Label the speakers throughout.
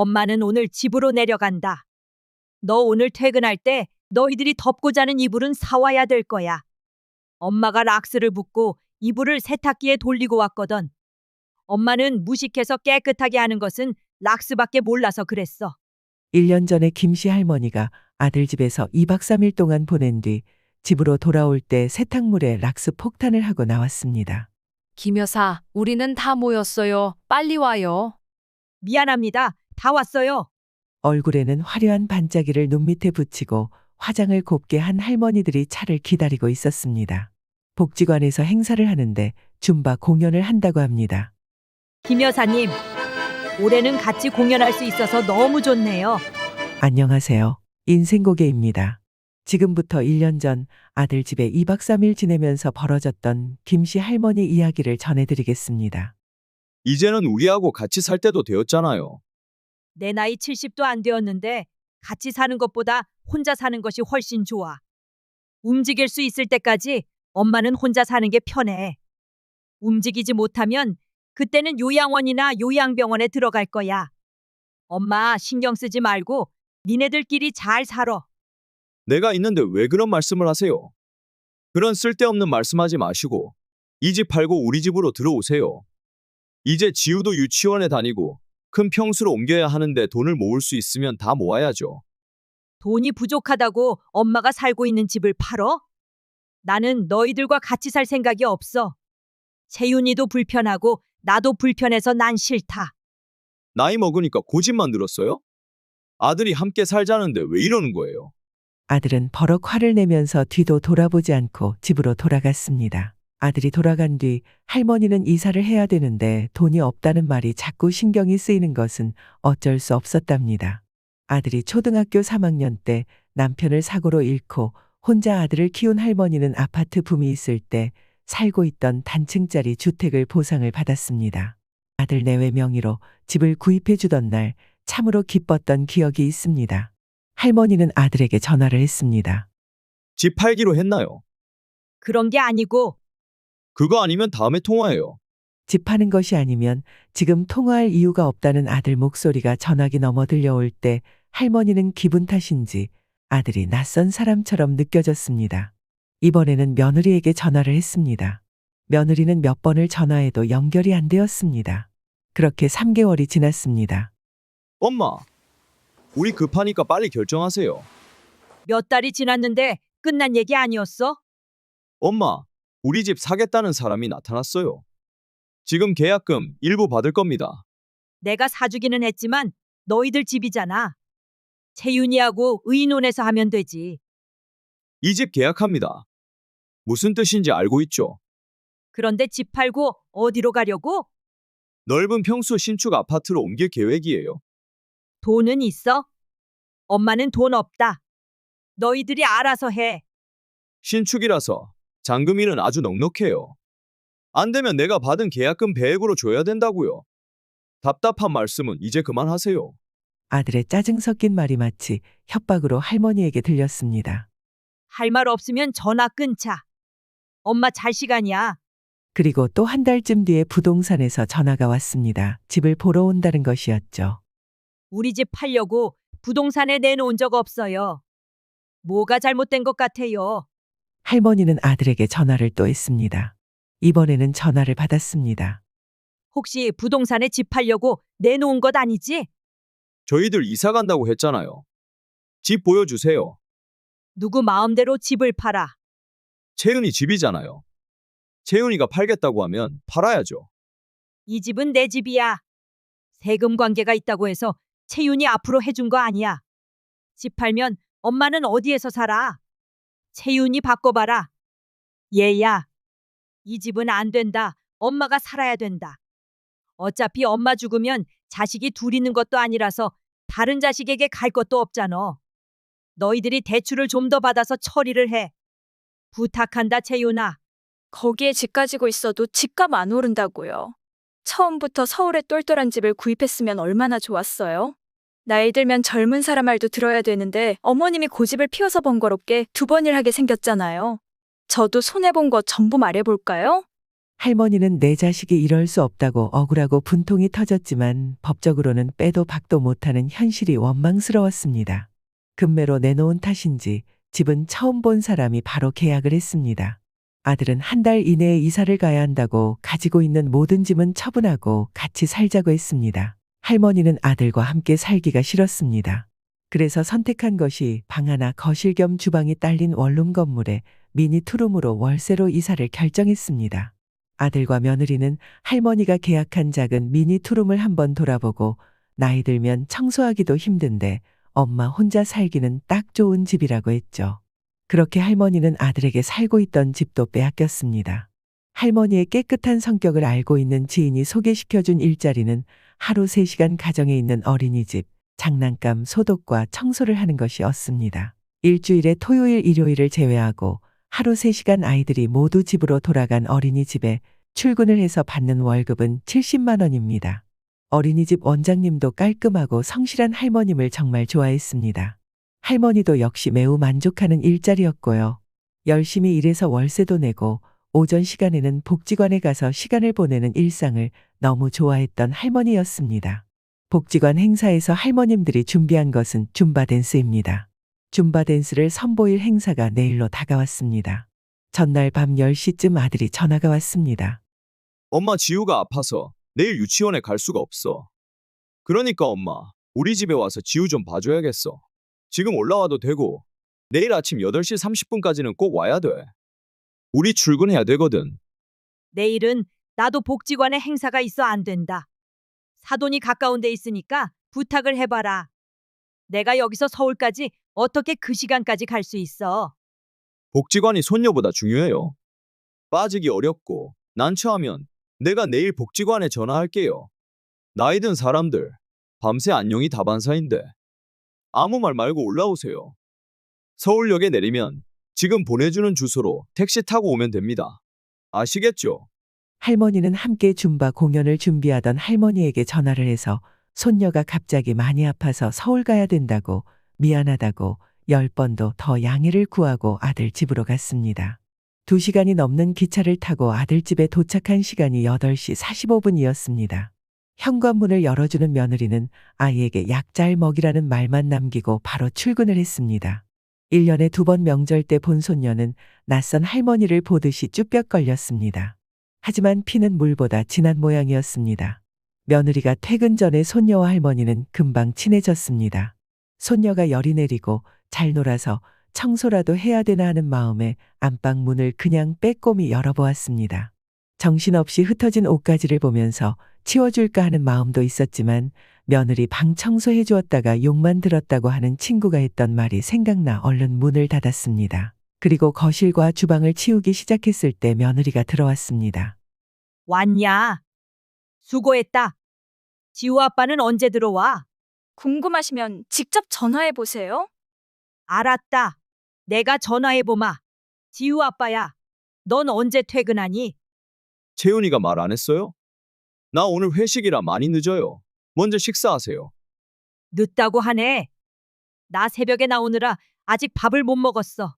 Speaker 1: 엄마는 오늘 집으로 내려간다. 너 오늘 퇴근할 때 너희들이 덮고 자는 이불은 사와야 될 거야. 엄마가 락스를 붓고 이불을 세탁기에 돌리고 왔거든. 엄마는 무식해서 깨끗하게 하는 것은 락스밖에 몰라서 그랬어.
Speaker 2: 1년 전에 김씨 할머니가 아들 집에서 2박 3일 동안 보낸 뒤 집으로 돌아올 때 세탁물에 락스 폭탄을 하고 나왔습니다.
Speaker 3: 김 여사, 우리는 다 모였어요. 빨리 와요.
Speaker 1: 미안합니다. 다 왔어요.
Speaker 2: 얼굴에는 화려한 반짝이를 눈밑에 붙이고 화장을 곱게 한 할머니들이 차를 기다리고 있었습니다. 복지관에서 행사를 하는데 줌바 공연을 한다고 합니다.
Speaker 1: 김 여사님, 올해는 같이 공연할 수 있어서 너무 좋네요.
Speaker 2: 안녕하세요. 인생고개입니다. 지금부터 1년 전 아들 집에 2박 3일 지내면서 벌어졌던 김씨 할머니 이야기를 전해드리겠습니다.
Speaker 4: 이제는 우리하고 같이 살 때도 되었잖아요.
Speaker 1: 내 나이 70도 안 되었는데 같이 사는 것보다 혼자 사는 것이 훨씬 좋아. 움직일 수 있을 때까지 엄마는 혼자 사는 게 편해. 움직이지 못하면 그때는 요양원이나 요양병원에 들어갈 거야. 엄마 신경 쓰지 말고 니네들끼리 잘 살아.
Speaker 4: 내가 있는데 왜 그런 말씀을 하세요? 그런 쓸데없는 말씀하지 마시고 이 집 팔고 우리 집으로 들어오세요. 이제 지우도 유치원에 다니고 큰 평수로 옮겨야 하는데 돈을 모을 수 있으면 다 모아야죠.
Speaker 1: 돈이 부족하다고 엄마가 살고 있는 집을 팔어? 나는 너희들과 같이 살 생각이 없어. 채윤이도 불편하고 나도 불편해서 난 싫다.
Speaker 4: 나이 먹으니까 고집만 들었어요? 아들이 함께 살자는데 왜 이러는 거예요?
Speaker 2: 아들은 버럭 화를 내면서 뒤도 돌아보지 않고 집으로 돌아갔습니다. 아들이 돌아간 뒤 할머니는 이사를 해야 되는데 돈이 없다는 말이 자꾸 신경이 쓰이는 것은 어쩔 수 없었답니다. 아들이 초등학교 3학년 때 남편을 사고로 잃고 혼자 아들을 키운 할머니는 아파트 붐이 있을 때 살고 있던 단층짜리 주택을 보상을 받았습니다. 아들 내외 명의로 집을 구입해 주던 날 참으로 기뻤던 기억이 있습니다. 할머니는 아들에게 전화를 했습니다.
Speaker 4: 집 팔기로 했나요?
Speaker 1: 그런 게 아니고
Speaker 4: 그거 아니면 다음에 통화해요.
Speaker 2: 집 파는 것이 아니면 지금 통화할 이유가 없다는 아들 목소리가 전화기 넘어 들려올 때 할머니는 기분 탓인지 아들이 낯선 사람처럼 느껴졌습니다. 이번에는 며느리에게 전화를 했습니다. 며느리는 몇 번을 전화해도 연결이 안 되었습니다. 그렇게 3개월이 지났습니다.
Speaker 4: 엄마, 우리 급하니까 빨리 결정하세요.
Speaker 1: 몇 달이 지났는데 끝난 얘기 아니었어?
Speaker 4: 엄마, 우리 집 사겠다는 사람이 나타났어요. 지금 계약금 일부 받을 겁니다.
Speaker 1: 내가 사주기는 했지만 너희들 집이잖아. 채윤이하고 의논해서 하면 되지.
Speaker 4: 이 집 계약합니다. 무슨 뜻인지 알고 있죠?
Speaker 1: 그런데 집 팔고 어디로 가려고?
Speaker 4: 넓은 평수 신축 아파트로 옮길 계획이에요.
Speaker 1: 돈은 있어? 엄마는 돈 없다. 너희들이 알아서 해.
Speaker 4: 신축이라서 잔금일은 아주 넉넉해요. 안 되면 내가 받은 계약금 배액으로 줘야 된다고요. 답답한 말씀은 이제 그만하세요.
Speaker 2: 아들의 짜증 섞인 말이 마치 협박으로 할머니에게 들렸습니다.
Speaker 1: 할 말 없으면 전화 끊자. 엄마 잘 시간이야.
Speaker 2: 그리고 또 한 달쯤 뒤에 부동산에서 전화가 왔습니다. 집을 보러 온다는 것이었죠.
Speaker 1: 우리 집 팔려고 부동산에 내놓은 적 없어요. 뭐가 잘못된 것 같아요.
Speaker 2: 할머니는 아들에게 전화를 또 했습니다. 이번에는 전화를 받았습니다.
Speaker 1: 혹시 부동산에 집 팔려고 내놓은 것 아니지?
Speaker 4: 저희들 이사 간다고 했잖아요. 집 보여주세요.
Speaker 1: 누구 마음대로 집을 팔아.
Speaker 4: 채은이 집이잖아요. 채은이가 팔겠다고 하면 팔아야죠.
Speaker 1: 이 집은 내 집이야. 세금 관계가 있다고 해서 채윤이 앞으로 해준 거 아니야. 집 팔면 엄마는 어디에서 살아? 채윤이 바꿔봐라. 얘야, 이 집은 안 된다. 엄마가 살아야 된다. 어차피 엄마 죽으면 자식이 둘 있는 것도 아니라서 다른 자식에게 갈 것도 없잖아. 너희들이 대출을 좀 더 받아서 처리를 해. 부탁한다, 채윤아.
Speaker 5: 거기에 집 가지고 있어도 집값 안 오른다고요. 처음부터 서울에 똘똘한 집을 구입했으면 얼마나 좋았어요. 나이 들면 젊은 사람 말도 들어야 되는데 어머님이 고집을 피워서 번거롭게 2번 일하게 생겼잖아요. 저도 손해본 거 전부 말해볼까요?
Speaker 2: 할머니는 내 자식이 이럴 수 없다고 억울하고 분통이 터졌지만 법적으로는 빼도 박도 못하는 현실이 원망스러웠습니다. 금매로 내놓은 탓인지 집은 처음 본 사람이 바로 계약을 했습니다. 아들은 한 달 이내에 이사를 가야 한다고 가지고 있는 모든 짐은 처분하고 같이 살자고 했습니다. 할머니는 아들과 함께 살기가 싫었습니다. 그래서 선택한 것이 방 하나 거실 겸 주방이 딸린 원룸 건물에 미니 투룸으로 월세로 이사를 결정했습니다. 아들과 며느리는 할머니가 계약한 작은 미니 투룸을 한번 돌아보고 나이 들면 청소하기도 힘든데 엄마 혼자 살기는 딱 좋은 집이라고 했죠. 그렇게 할머니는 아들에게 살고 있던 집도 빼앗겼습니다. 할머니의 깨끗한 성격을 알고 있는 지인이 소개시켜준 일자리는 하루 3시간 가정에 있는 어린이집, 장난감 소독과 청소를 하는 것이었습니다. 일주일에 토요일, 일요일을 제외하고 하루 3시간 아이들이 모두 집으로 돌아간 어린이집에 출근을 해서 받는 월급은 70만 원입니다. 어린이집 원장님도 깔끔하고 성실한 할머님을 정말 좋아했습니다. 할머니도 역시 매우 만족하는 일자리였고요. 열심히 일해서 월세도 내고 오전 시간에는 복지관에 가서 시간을 보내는 일상을 너무 좋아했던 할머니였습니다. 복지관 행사에서 할머님들이 준비한 것은 줌바 댄스입니다. 줌바 댄스를 선보일 행사가 내일로 다가왔습니다. 전날 밤 10시쯤 아들이 전화가 왔습니다.
Speaker 4: 엄마 지우가 아파서 내일 유치원에 갈 수가 없어. 그러니까 엄마, 우리 집에 와서 지우 좀 봐줘야겠어. 지금 올라와도 되고 내일 아침 8시 30분까지는 꼭 와야 돼. 우리 출근해야 되거든.
Speaker 1: 내일은 나도 복지관에 행사가 있어 안 된다. 사돈이 가까운 데 있으니까 부탁을 해봐라. 내가 여기서 서울까지 어떻게 그 시간까지 갈 수 있어?
Speaker 4: 복지관이 손녀보다 중요해요. 빠지기 어렵고 난처하면 내가 내일 복지관에 전화할게요. 나이 든 사람들 밤새 안녕이 다반사인데 아무 말 말고 올라오세요. 서울역에 내리면 지금 보내주는 주소로 택시 타고 오면 됩니다. 아시겠죠?
Speaker 2: 할머니는 함께 줌바 공연을 준비하던 할머니에게 전화를 해서 손녀가 갑자기 많이 아파서 서울 가야 된다고 미안하다고 10번도 더 양해를 구하고 아들 집으로 갔습니다. 2시간이 넘는 기차를 타고 아들 집에 도착한 시간이 8시 45분이었습니다. 현관문을 열어주는 며느리는 아이에게 약 잘 먹이라는 말만 남기고 바로 출근을 했습니다. 1년에 2번 명절 때 본 손녀는 낯선 할머니를 보듯이 쭈뼛거렸습니다. 하지만 피는 물보다 진한 모양이었습니다. 며느리가 퇴근 전에 손녀와 할머니는 금방 친해졌습니다. 손녀가 열이 내리고 잘 놀아서 청소라도 해야 되나 하는 마음에 안방 문을 그냥 빼꼼히 열어보았습니다. 정신없이 흩어진 옷가지를 보면서 치워줄까 하는 마음도 있었지만 며느리 방 청소해 주었다가 욕만 들었다고 하는 친구가 했던 말이 생각나 얼른 문을 닫았습니다. 그리고 거실과 주방을 치우기 시작했을 때 며느리가 들어왔습니다.
Speaker 1: 왔냐? 수고했다. 지우 아빠는 언제 들어와?
Speaker 5: 궁금하시면 직접 전화해 보세요.
Speaker 1: 알았다. 내가 전화해보마. 지우 아빠야. 넌 언제 퇴근하니?
Speaker 4: 채윤이가 말 안 했어요? 나 오늘 회식이라 많이 늦어요. 먼저 식사하세요.
Speaker 1: 늦다고 하네. 나 새벽에 나오느라 아직 밥을 못 먹었어.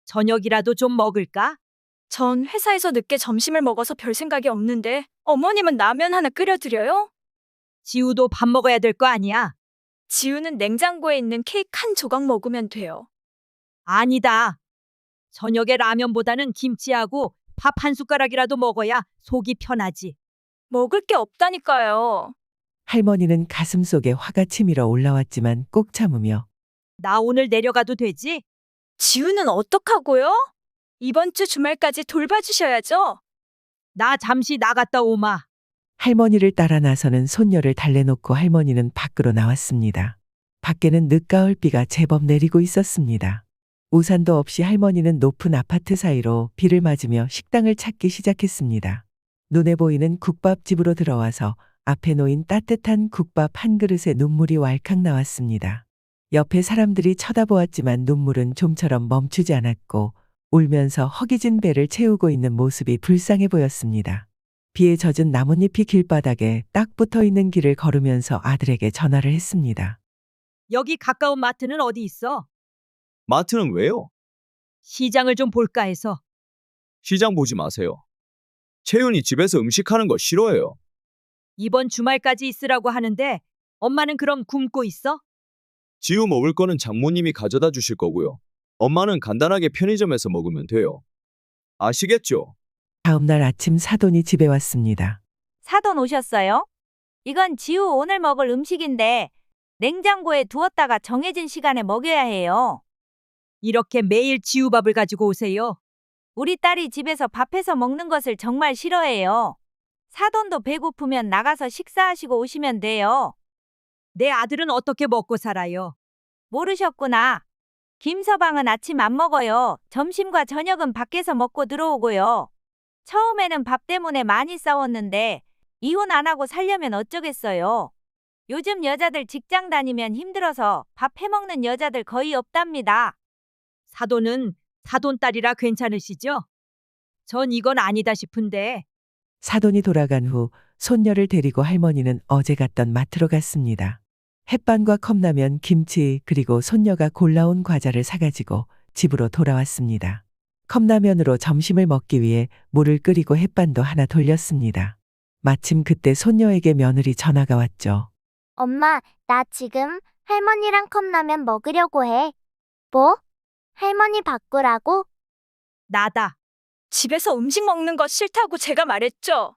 Speaker 1: 저녁이라도 좀 먹을까?
Speaker 5: 전 회사에서 늦게 점심을 먹어서 별 생각이 없는데 어머님은 라면 하나 끓여드려요?
Speaker 1: 지우도 밥 먹어야 될 거 아니야?
Speaker 5: 지우는 냉장고에 있는 케이크 한 조각 먹으면 돼요.
Speaker 1: 아니다. 저녁에 라면보다는 김치하고 밥 한 숟가락이라도 먹어야 속이 편하지.
Speaker 5: 먹을 게 없다니까요.
Speaker 2: 할머니는 가슴속에 화가 치밀어 올라왔지만 꼭 참으며
Speaker 1: 나 오늘 내려가도 되지?
Speaker 5: 지우는 어떡하고요? 이번 주 주말까지 돌봐주셔야죠.
Speaker 1: 나 잠시 나갔다 오마.
Speaker 2: 할머니를 따라 나서는 손녀를 달래놓고 할머니는 밖으로 나왔습니다. 밖에는 늦가을비가 제법 내리고 있었습니다. 우산도 없이 할머니는 높은 아파트 사이로 비를 맞으며 식당을 찾기 시작했습니다. 눈에 보이는 국밥집으로 들어와서 앞에 놓인 따뜻한 국밥 한 그릇에 눈물이 왈칵 나왔습니다. 옆에 사람들이 쳐다보았지만 눈물은 좀처럼 멈추지 않았고 울면서 허기진 배를 채우고 있는 모습이 불쌍해 보였습니다. 비에 젖은 나뭇잎이 길바닥에 딱 붙어 있는 길을 걸으면서 아들에게 전화를 했습니다.
Speaker 1: 여기 가까운 마트는 어디 있어?
Speaker 4: 마트는 왜요?
Speaker 1: 시장을 좀 볼까 해서.
Speaker 4: 시장 보지 마세요. 채윤이 집에서 음식하는 거 싫어해요.
Speaker 1: 이번 주말까지 있으라고 하는데 엄마는 그럼 굶고 있어?
Speaker 4: 지우 먹을 거는 장모님이 가져다 주실 거고요. 엄마는 간단하게 편의점에서 먹으면 돼요. 아시겠죠?
Speaker 2: 다음 날 아침 사돈이 집에 왔습니다.
Speaker 6: 사돈 오셨어요? 이건 지우 오늘 먹을 음식인데 냉장고에 두었다가 정해진 시간에 먹여야 해요.
Speaker 1: 이렇게 매일 지우밥을 가지고 오세요.
Speaker 6: 우리 딸이 집에서 밥해서 먹는 것을 정말 싫어해요. 사돈도 배고프면 나가서 식사하시고 오시면 돼요.
Speaker 1: 내 아들은 어떻게 먹고 살아요?
Speaker 6: 모르셨구나. 김서방은 아침 안 먹어요. 점심과 저녁은 밖에서 먹고 들어오고요. 처음에는 밥 때문에 많이 싸웠는데 이혼 안 하고 살려면 어쩌겠어요. 요즘 여자들 직장 다니면 힘들어서 밥 해먹는 여자들 거의 없답니다.
Speaker 1: 사돈은 사돈 딸이라 괜찮으시죠? 전 이건 아니다 싶은데
Speaker 2: 사돈이 돌아간 후 손녀를 데리고 할머니는 어제 갔던 마트로 갔습니다. 햇반과 컵라면, 김치, 그리고 손녀가 골라온 과자를 사가지고 집으로 돌아왔습니다. 컵라면으로 점심을 먹기 위해 물을 끓이고 햇반도 하나 돌렸습니다. 마침 그때 손녀에게 며느리 전화가 왔죠.
Speaker 7: 엄마, 나 지금 할머니랑 컵라면 먹으려고 해. 뭐? 할머니 바꾸라고?
Speaker 1: 나다.
Speaker 5: 집에서 음식 먹는 거 싫다고 제가 말했죠.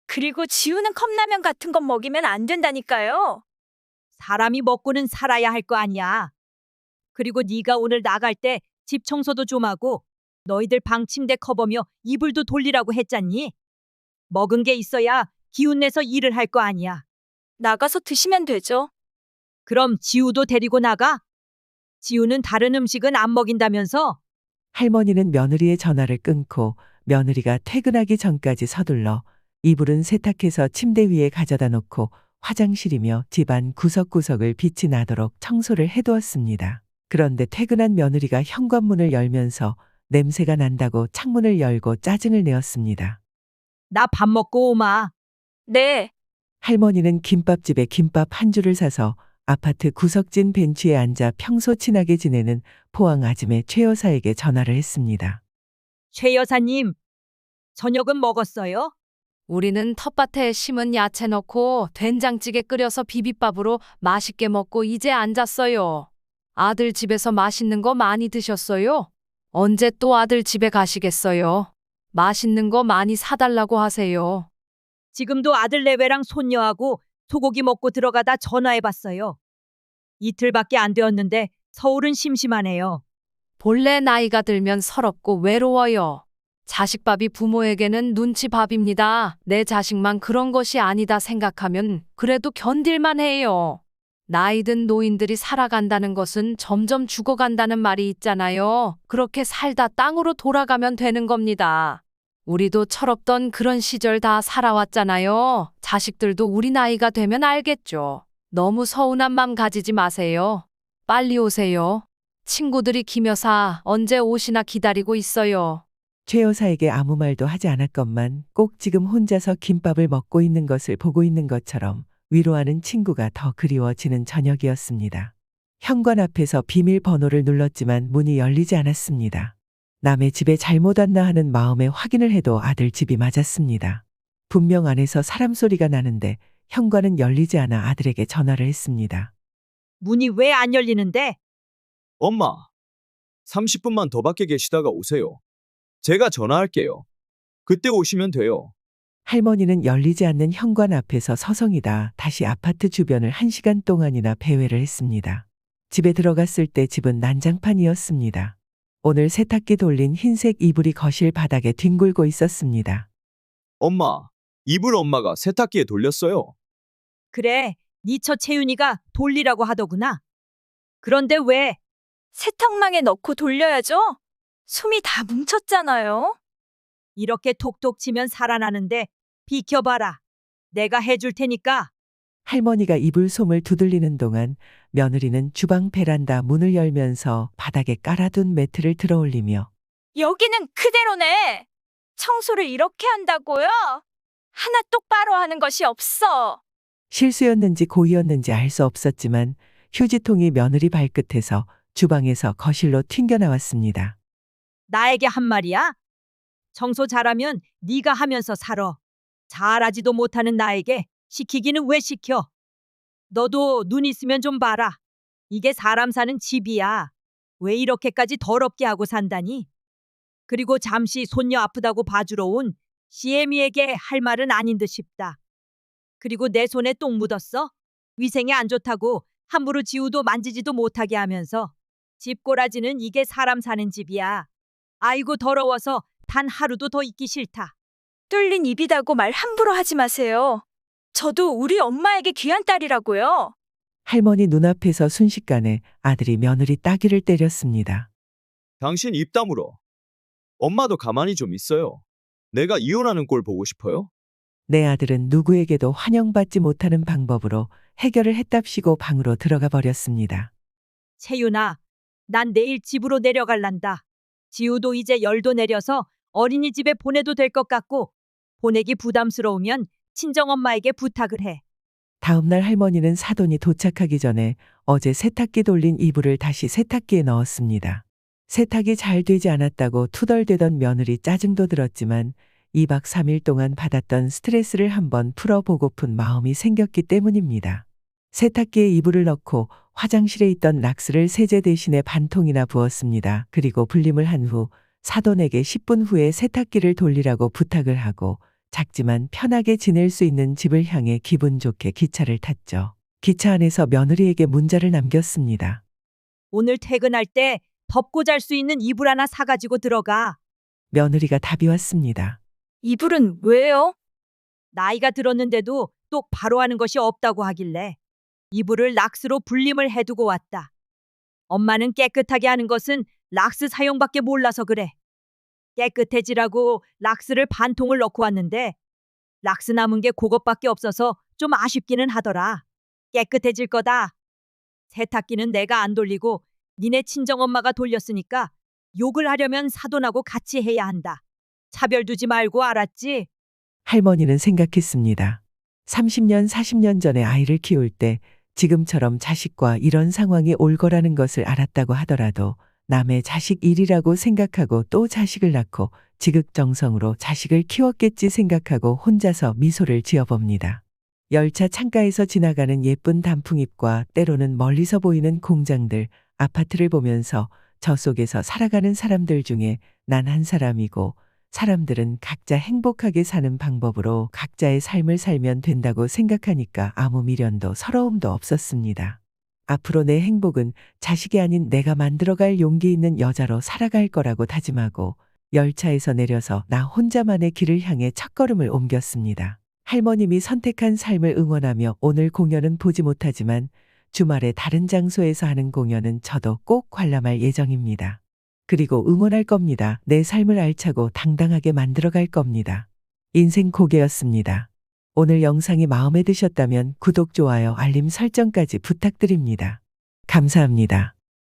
Speaker 5: 그리고 지우는 컵라면 같은 건 먹이면 안 된다니까요.
Speaker 1: 사람이 먹고는 살아야 할 거 아니야. 그리고 네가 오늘 나갈 때 집 청소도 좀 하고 너희들 방 침대 커버며 이불도 돌리라고 했잖니. 먹은 게 있어야 기운 내서 일을 할 거 아니야.
Speaker 5: 나가서 드시면 되죠.
Speaker 1: 그럼 지우도 데리고 나가? 지우는 다른 음식은 안 먹인다면서?
Speaker 2: 할머니는 며느리의 전화를 끊고 며느리가 퇴근하기 전까지 서둘러 이불은 세탁해서 침대 위에 가져다 놓고 화장실이며 집안 구석구석을 빛이 나도록 청소를 해두었습니다. 그런데 퇴근한 며느리가 현관문을 열면서 냄새가 난다고 창문을 열고 짜증을 내었습니다.
Speaker 1: 나 밥 먹고 오마.
Speaker 5: 네,
Speaker 2: 할머니는 김밥집에 김밥 한 줄을 사서 아파트 구석진 벤치에 앉아 평소 친하게 지내는 포항 아줌의 최 여사에게 전화를 했습니다.
Speaker 1: 최 여사님, 저녁은 먹었어요?
Speaker 3: 우리는 텃밭에 심은 야채 넣고 된장찌개 끓여서 비빔밥으로 맛있게 먹고 이제 앉았어요. 아들 집에서 맛있는 거 많이 드셨어요? 언제 또 아들 집에 가시겠어요? 맛있는 거 많이 사달라고 하세요.
Speaker 1: 지금도 아들 내외랑 손녀하고 소고기 먹고 들어가다 전화해봤어요. 이틀밖에 안 되었는데 서울은 심심하네요.
Speaker 3: 본래 나이가 들면 서럽고 외로워요. 자식밥이 부모에게는 눈치밥입니다. 내 자식만 그런 것이 아니다 생각하면 그래도 견딜만 해요. 나이 든 노인들이 살아간다는 것은 점점 죽어간다는 말이 있잖아요. 그렇게 살다 땅으로 돌아가면 되는 겁니다. 우리도 철없던 그런 시절 다 살아왔잖아요. 자식들도 우리 나이가 되면 알겠죠. 너무 서운한 맘 가지지 마세요. 빨리 오세요. 친구들이 김 여사 언제 오시나 기다리고 있어요.
Speaker 2: 최 여사에게 아무 말도 하지 않았건만 꼭 지금 혼자서 김밥을 먹고 있는 것을 보고 있는 것처럼 위로하는 친구가 더 그리워지는 저녁이었습니다. 현관 앞에서 비밀번호를 눌렀지만 문이 열리지 않았습니다. 남의 집에 잘못 왔나 하는 마음에 확인을 해도 아들 집이 맞았습니다. 분명 안에서 사람 소리가 나는데 현관은 열리지 않아 아들에게 전화를 했습니다.
Speaker 1: 문이 왜 안 열리는데?
Speaker 4: 엄마, 30분만 더 밖에 계시다가 오세요. 제가 전화할게요. 그때 오시면 돼요.
Speaker 2: 할머니는 열리지 않는 현관 앞에서 서성이다 다시 아파트 주변을 1시간 동안이나 배회를 했습니다. 집에 들어갔을 때 집은 난장판이었습니다. 오늘 세탁기 돌린 흰색 이불이 거실 바닥에 뒹굴고 있었습니다.
Speaker 4: 엄마, 이불 엄마가 세탁기에 돌렸어요.
Speaker 1: 그래, 니처 채윤이가 돌리라고 하더구나. 그런데 왜?
Speaker 5: 세탁망에 넣고 돌려야죠. 솜이 다 뭉쳤잖아요.
Speaker 1: 이렇게 톡톡 치면 살아나는데 비켜봐라. 내가 해줄 테니까.
Speaker 2: 할머니가 이불 솜을 두들리는 동안 며느리는 주방 베란다 문을 열면서 바닥에 깔아둔 매트를 들어올리며
Speaker 5: 여기는 그대로네. 청소를 이렇게 한다고요? 하나 똑바로 하는 것이 없어.
Speaker 2: 실수였는지 고의였는지 알 수 없었지만 휴지통이 며느리 발끝에서 주방에서 거실로 튕겨 나왔습니다.
Speaker 1: 나에게 한 말이야? 청소 잘하면 네가 하면서 살아. 잘하지도 못하는 나에게 시키기는 왜 시켜? 너도 눈 있으면 좀 봐라. 이게 사람 사는 집이야. 왜 이렇게까지 더럽게 하고 산다니? 그리고 잠시 손녀 아프다고 봐주러 온 시애미에게 할 말은 아닌 듯 싶다. 그리고 내 손에 똥 묻었어? 위생에 안 좋다고 함부로 지우도 만지지도 못하게 하면서 집 꼬라지는 이게 사람 사는 집이야. 아이고 더러워서 단 하루도 더 있기 싫다.
Speaker 5: 뚫린 입이다고 말 함부로 하지 마세요. 저도 우리 엄마에게 귀한 딸이라고요.
Speaker 2: 할머니 눈앞에서 순식간에 아들이 며느리 따귀를 때렸습니다.
Speaker 4: 당신 입 다물어. 엄마도 가만히 좀 있어요. 내가 이혼하는 꼴 보고 싶어요?
Speaker 2: 내 아들은 누구에게도 환영받지 못하는 방법으로 해결을 했답시고 방으로 들어가 버렸습니다.
Speaker 1: 채윤아, 난 내일 집으로 내려갈란다. 지우도 이제 열도 내려서 어린이집에 보내도 될 것 같고 보내기 부담스러우면 친정엄마에게 부탁을 해.
Speaker 2: 다음날 할머니는 사돈이 도착하기 전에 어제 세탁기 돌린 이불을 다시 세탁기에 넣었습니다. 세탁이 잘 되지 않았다고 투덜대던 며느리 짜증도 들었지만 2박 3일 동안 받았던 스트레스를 한번 풀어보고픈 마음이 생겼기 때문입니다. 세탁기에 이불을 넣고 화장실에 있던 락스를 세제 대신에 반 통이나 부었습니다. 그리고 불림을 한 후 사돈에게 10분 후에 세탁기를 돌리라고 부탁을 하고 작지만 편하게 지낼 수 있는 집을 향해 기분 좋게 기차를 탔죠. 기차 안에서 며느리에게 문자를 남겼습니다.
Speaker 1: 오늘 퇴근할 때 덮고 잘 수 있는 이불 하나 사가지고 들어가.
Speaker 2: 며느리가 답이 왔습니다.
Speaker 5: 이불은 왜요?
Speaker 1: 나이가 들었는데도 똑바로 하는 것이 없다고 하길래 이불을 락스로 불림을 해두고 왔다. 엄마는 깨끗하게 하는 것은 락스 사용밖에 몰라서 그래. 깨끗해지라고 락스를 반 통을 넣고 왔는데 락스 남은 게 그것밖에 없어서 좀 아쉽기는 하더라. 깨끗해질 거다. 세탁기는 내가 안 돌리고 니네 친정엄마가 돌렸으니까 욕을 하려면 사돈하고 같이 해야 한다. 차별 두지 말고 알았지?
Speaker 2: 할머니는 생각했습니다. 30년, 40년 전에 아이를 키울 때 지금처럼 자식과 이런 상황이 올 거라는 것을 알았다고 하더라도 남의 자식 일이라고 생각하고 또 자식을 낳고 지극정성으로 자식을 키웠겠지 생각하고 혼자서 미소를 지어봅니다. 열차 창가에서 지나가는 예쁜 단풍잎과 때로는 멀리서 보이는 공장들, 아파트를 보면서 저 속에서 살아가는 사람들 중에 난 한 사람이고 사람들은 각자 행복하게 사는 방법으로 각자의 삶을 살면 된다고 생각하니까 아무 미련도 서러움도 없었습니다. 앞으로 내 행복은 자식이 아닌 내가 만들어갈 용기 있는 여자로 살아갈 거라고 다짐하고 열차에서 내려서 나 혼자만의 길을 향해 첫걸음을 옮겼습니다. 할머님이 선택한 삶을 응원하며 오늘 공연은 보지 못하지만 주말에 다른 장소에서 하는 공연은 저도 꼭 관람할 예정입니다. 그리고 응원할 겁니다. 내 삶을 알차고 당당하게 만들어갈 겁니다. 인생 고개였습니다. 오늘 영상이 마음에 드셨다면 구독, 좋아요, 알림 설정까지 부탁드립니다. 감사합니다.